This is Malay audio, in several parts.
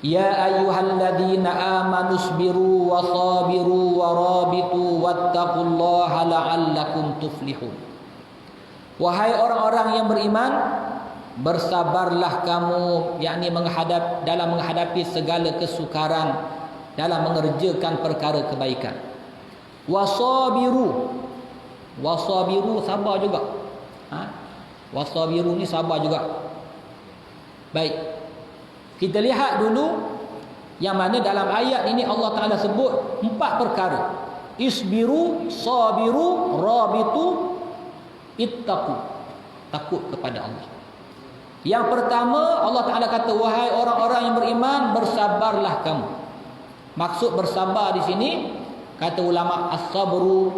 Ya ayyuhalladzina amanu sabiru wa sabiru wa rabitu wattaqullaha la'allakum tuflihun. Wahai orang-orang yang beriman, bersabarlah kamu, yakni dalam menghadapi segala kesukaran, dalam mengerjakan perkara kebaikan. Wasabiru, sabar juga. Wasabiru ni sabar juga. Baik, kita lihat dulu yang mana dalam ayat ini Allah Ta'ala sebut 4 perkara. Isbiru, sabiru, rabitu, ittaqu. Takut kepada Allah. Yang pertama, Allah Ta'ala kata, wahai orang-orang yang beriman, bersabarlah kamu. Maksud bersabar di sini, kata ulama as-sabru,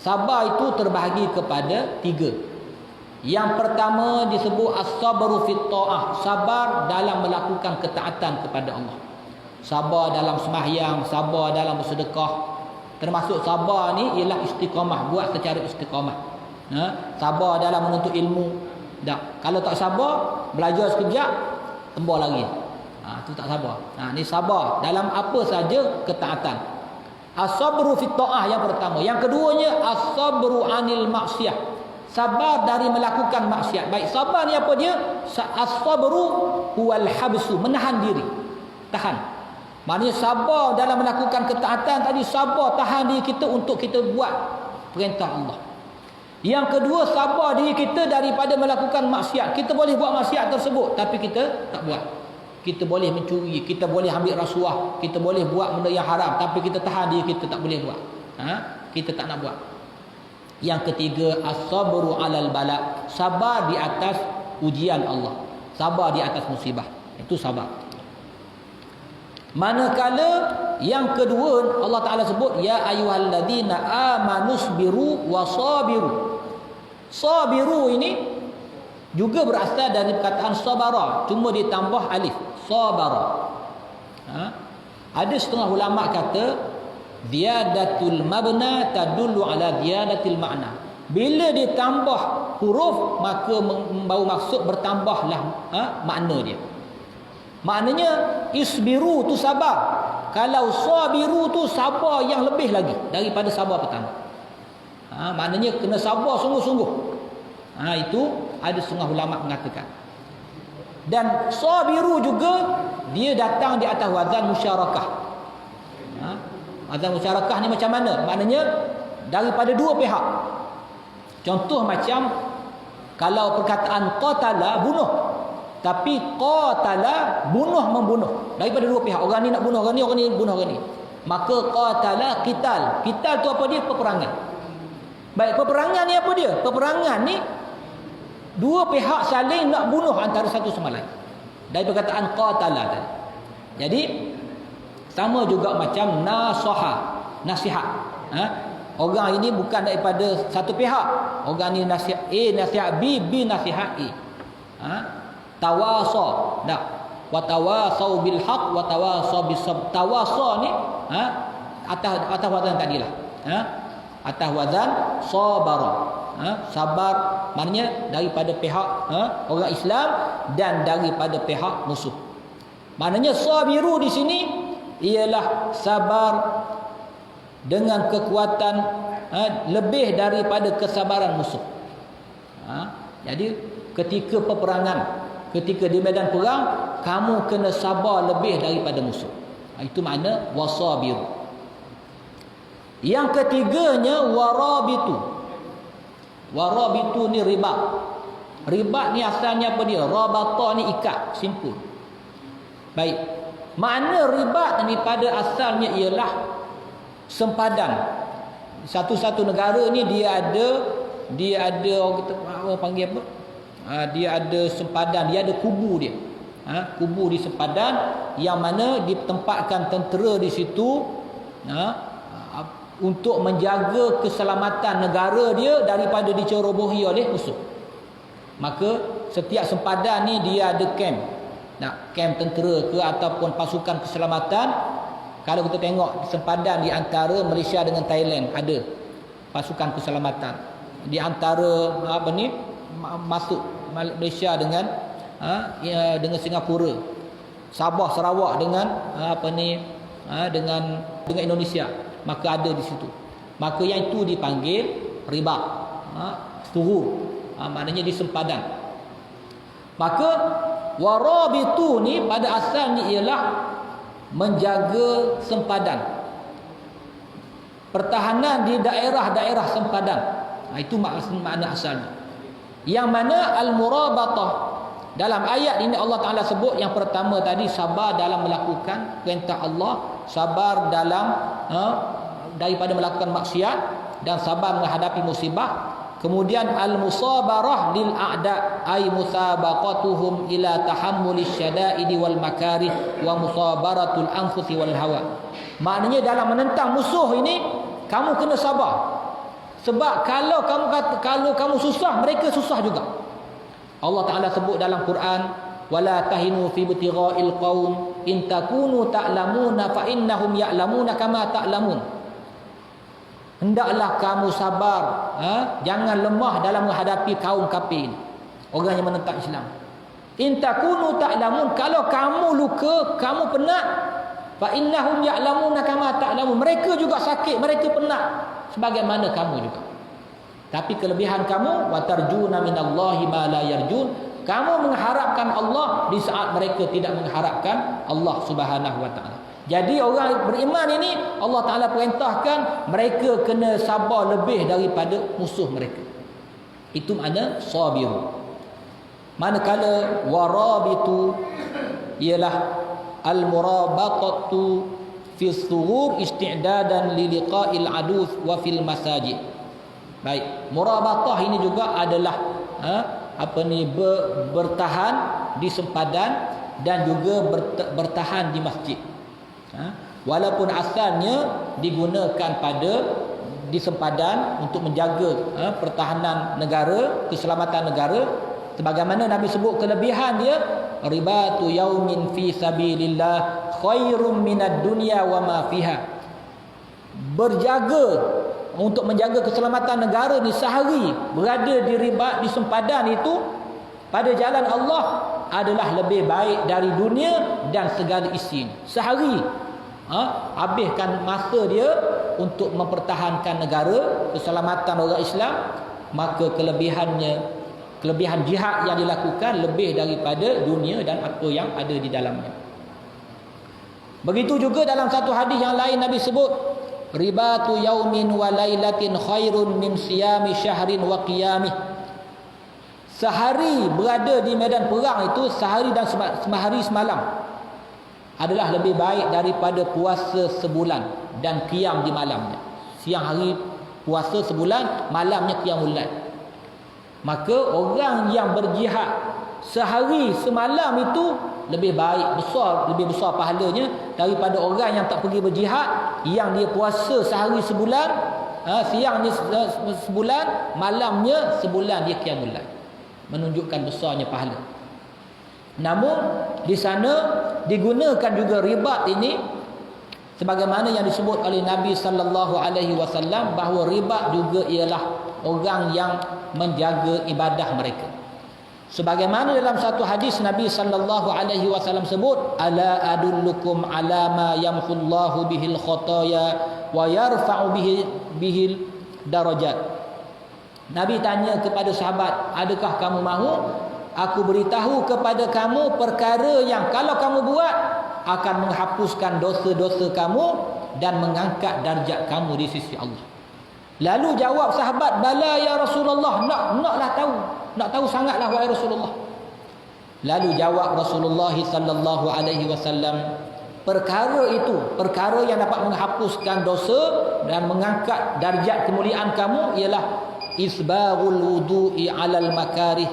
sabar itu terbahagi kepada 3. Yang pertama disebut as-sabru fit ta'ah, sabar dalam melakukan ketaatan kepada Allah. Sabar dalam sembahyang, sabar dalam bersedekah. Termasuk sabar ni ialah istiqamah, buat secara istiqamah. Sabar dalam menuntut ilmu. Kalau tak sabar, belajar sekejap, tembak lagi. Itu tak sabar. Ni sabar dalam apa saja ketaatan. As-sabru fit ta'ah yang pertama. Yang keduanya as-sabru anil maksiyah. Sabar dari melakukan maksiat. Baik, sabar ni apa dia? As-sabru huwal habsu, menahan diri. Tahan. Maknanya sabar dalam melakukan ketaatan tadi, sabar tahan diri kita untuk kita buat perintah Allah. Yang kedua, sabar diri kita daripada melakukan maksiat. Kita boleh buat maksiat tersebut, tapi kita tak buat. Kita boleh mencuri, kita boleh ambil rasuah, kita boleh buat benda yang haram, tapi kita tahan diri kita tak boleh buat. Kita tak nak buat. Yang ketiga, as-sabru 'alal bala, sabar di atas ujian Allah, sabar di atas musibah. Itu sabar. Manakala yang kedua Allah Ta'ala sebut, ya ayyuhalladzina amanu sabiru wa sabiru. Sabiru ini juga berasal dari perkataan sabara, cuma ditambah alif, sabara. Ada setengah ulama kata ziyadatul mabna tadullu ala ziyadatil makna. Bila ditambah huruf, maka membawa maksud bertambahlah makna dia. Maknanya isbiru tu sabar. Kalau sabiru tu sabar yang lebih lagi daripada sabar pertama. Maknanya kena sabar sungguh-sungguh. Itu ada setengah ulama mengatakan. Dan sabiru juga dia datang di atas wazan musyarakah. Wazan musyarakah ni macam mana? Maknanya daripada dua pihak. Contoh macam kalau perkataan qatala, bunuh. Tapi qatala, bunuh membunuh. Daripada dua pihak. Orang ni nak bunuh orang ni bunuh orang ni. Maka qatala, qital. Qital tu apa dia? Peperangan. Baik, peperangan ni apa dia? Peperangan ni dua pihak saling nak bunuh antara satu sama lain. Dari perkataan qatala tadi. Jadi sama juga macam nasaha, nasihat. Orang ini bukan daripada satu pihak. Orang ni nasihat A, nasihat B, B nasihat A. Tawasa, dak. Wa tawasau bil haq wa tawasau bis sabr. Tawasa ni atas wazan tadilah. Atas wazan sabara. Sabar maknanya daripada pihak orang Islam dan daripada pihak musuh. Maknanya sabiru di sini ialah sabar dengan kekuatan lebih daripada kesabaran musuh. Jadi ketika peperangan, ketika di medan perang, kamu kena sabar lebih daripada musuh. Itu makna wasabiru. Yang ketiganya warabitu. Warabitu ni ribat. Ribat ni asalnya apa dia? Rabata ni ikat, simpul. Baik. Makna ribat daripada asalnya ialah sempadan. Satu-satu negara ni dia ada orang panggil apa? Dia ada sempadan, dia ada kubu dia. Kubu di sempadan yang mana ditempatkan tentera di situ untuk menjaga keselamatan negara dia daripada dicerobohi oleh musuh. Maka setiap sempadan ni dia ada kamp. Kamp tentera ke ataupun pasukan keselamatan. Kalau kita tengok sempadan di antara Malaysia dengan Thailand, ada pasukan keselamatan. Di antara masuk Malaysia dengan Singapura, Sabah Sarawak dengan dengan Indonesia, maka ada di situ. Maka yang itu dipanggil riba, suhur, maknanya di sempadan. Maka warabitu ni pada asalnya ialah menjaga sempadan, pertahanan di daerah-daerah sempadan. Itu makna asalnya. Yang mana al-murabatah, dalam ayat ini Allah Ta'ala sebut yang pertama tadi sabar dalam melakukan perintah Allah, sabar dalam daripada melakukan maksiat, dan sabar menghadapi musibah. Kemudian al-musabarah lil a'da, ay musabaqatuhum ila tahammulis syada'idi wal makarih wa musabaratul anfusi wal hawa. Maknanya dalam menentang musuh ini kamu kena sabar. Sebab kalau kamu susah, mereka susah juga. Allah Ta'ala sebut dalam Quran, wala tahinu fi ibtigha'il qaum in takunu ta'lamuna fa innahum ya'lamuna kama ta'lamun. Hendaklah kamu sabar, jangan lemah dalam menghadapi kaum kafir, orang yang menentang Islam. In takunu ta'lamun, kalau kamu luka, kamu penat, fa innahum ya'lamuna kama ta'lamun, mereka juga sakit, mereka penat sebagaimana kamu juga. Tapi kelebihan kamu, wa tarjuna minallahi ma la yarjun, kamu mengharapkan Allah di saat mereka tidak mengharapkan Allah Subhanahu wa taala. Jadi orang beriman ini Allah Ta'ala perintahkan mereka kena sabar lebih daripada musuh mereka. Itu makna sabiru. Manakala warabitu ialah al-murabaqatu fi sughur isti'dadan li liqa'il adu wa fil masajid. Baik, murabatah ini juga adalah bertahan di sempadan dan juga bertahan di masjid. Walaupun asalnya digunakan di sempadan untuk menjaga pertahanan negara, keselamatan negara, sebagaimana Nabi sebut kelebihan dia, ribatu yaumin fi sabilillah khairum minad dunya wa ma fiha. Berjaga untuk menjaga keselamatan negara ni sehari berada di ribat, di sempadan itu pada jalan Allah adalah lebih baik dari dunia dan segala isinya. Sehari habiskan masa dia untuk mempertahankan negara, keselamatan orang Islam, maka kelebihan jihad yang dilakukan lebih daripada dunia dan apa yang ada di dalamnya. Begitu juga dalam satu hadis yang lain Nabi sebut, ribatu yaumin wa lailatin khairun min siyami syahrin wa qiyamih. Sehari berada di medan perang itu, sehari dan sehari semalam, adalah lebih baik daripada puasa sebulan dan qiyam di malamnya. Siang hari puasa sebulan, malamnya qiyamul lail. Maka orang yang berjihad sehari semalam itu lebih besar pahalanya daripada orang yang tak pergi berjihad, yang dia puasa sehari sebulan, siangnya sebulan, malamnya sebulan dia qiyamul lail. Menunjukkan besarnya pahala. Namun di sana digunakan juga ribat ini sebagaimana yang disebut oleh Nabi sallallahu alaihi wasallam, bahawa ribat juga ialah orang yang menjaga ibadah mereka. Sebagaimana dalam satu hadis Nabi sallallahu alaihi wasallam sebut, ala adullukum ala ma yamhullahu bihil khataya wa yarfa'u bihil darajat. Nabi tanya kepada sahabat, adakah kamu mahu aku beritahu kepada kamu perkara yang kalau kamu buat akan menghapuskan dosa-dosa kamu dan mengangkat darjat kamu di sisi Allah. Lalu jawab sahabat, bala ya Rasulullah, naklah tahu. Nak tahu sangatlah wahai Rasulullah. Lalu jawab Rasulullah sallallahu alaihi wasallam, perkara itu, perkara yang dapat menghapuskan dosa dan mengangkat darjat kemuliaan kamu ialah isbaghul wudu'i 'alal makarih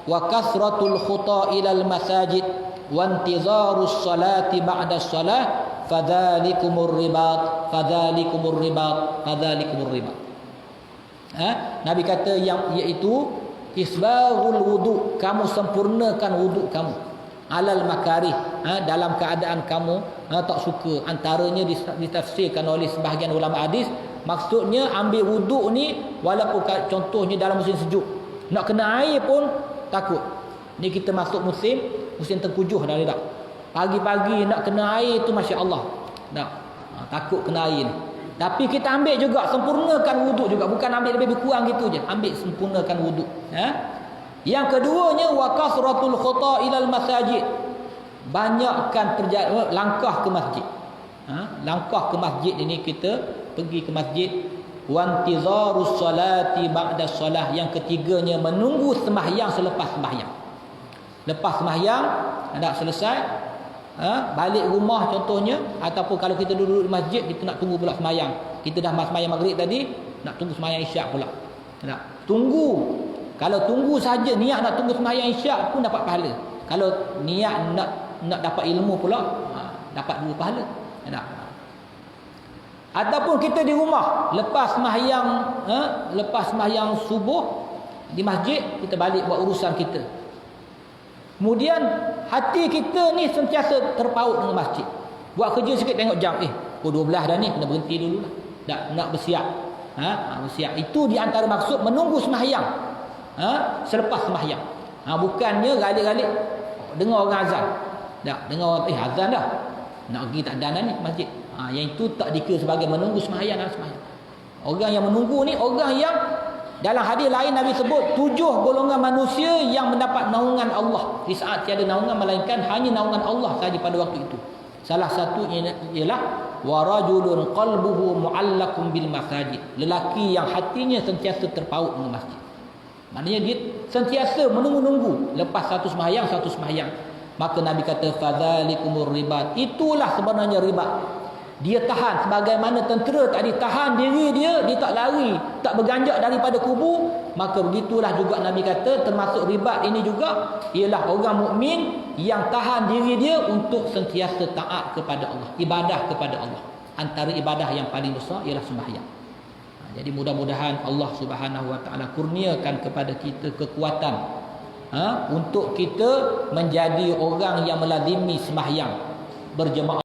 wa kasratul khuta ilal masajid wa intizarus salati ba'da shalah fadzalikumur ribat fadzalikumur ribat fadzalikumur ribat. Nabi kata yang iaitu isbaghul wudu, kamu sempurnakan wudu kamu, alal makarih, dalam keadaan kamu tak suka. Antaranya ditafsirkan oleh sebahagian ulama hadis, maksudnya ambil wudu ni walaupun contohnya dalam musim sejuk, nak kena air pun takut. Ni kita masuk musim tengkujuh dah tak. Pagi-pagi nak kena air tu masya-Allah. Nak takut kena air ni. Tapi kita ambil juga, sempurnakan wuduk juga, bukan ambil lebih kurang gitu je. Ambil sempurnakan wuduk. Yang keduanya wa kasratul khata ilal masajid. Banyakkan langkah ke masjid. Langkah ke masjid ini, kita pergi ke masjid. Wantizarus salati ba'da solah. Yang ketiganya menunggu sembahyang selepas sembahyang. Lepas sembahyang nak selesai, balik rumah contohnya, ataupun kalau kita duduk di masjid, kita nak tunggu pula sembahyang. Kita dah sembahyang maghrib tadi, nak tunggu sembahyang isyak pula. Nak tunggu. Kalau tunggu saja niat nak tunggu sembahyang isyak pun dapat pahala. Kalau niat nak dapat ilmu pula, dapat 2 pahala. Ataupun kita di rumah lepas sembahyang subuh di masjid, kita balik buat urusan kita. Kemudian hati kita ni sentiasa terpaut dengan masjid. Buat kerja sikit tengok jam, pukul 12 dah ni, kena berhenti dulu lah. Nak bersiap. Bersiap. Itu di antara maksud menunggu sembahyang. Selepas sembahyang. Bukannya galik-galik dengar orang azan. Dengar orang azan dah. Nak pergi tak dan ni masjid. Yang itu tak dikira sebagai menunggu sembahyang dan sembahyang. Orang yang menunggu ni orang yang dalam hadis lain Nabi sebut 7 golongan manusia yang mendapat naungan Allah di saat tiada naungan melainkan hanya naungan Allah saja pada waktu itu. Salah satu ialah warajulun qalbuhu mu'allaqun bil masajid. Lelaki yang hatinya sentiasa terpaut dengan masjid. Maknanya dia sentiasa menunggu-nunggu lepas satu sembahyang. Maka Nabi kata fadzalikumur ribat. Itulah sebenarnya ribat. Dia tahan sebagaimana tentera tadi tahan diri dia tak lari, tak berganjak daripada kubu. Maka begitulah juga Nabi kata termasuk ribat ini juga ialah orang mukmin yang tahan diri dia untuk sentiasa taat kepada Allah, ibadah kepada Allah. Antara ibadah yang paling besar ialah sembahyang. Jadi mudah-mudahan Allah Subhanahu Wa Taala kurniakan kepada kita kekuatan untuk kita menjadi orang yang melazimi sembahyang berjemaah.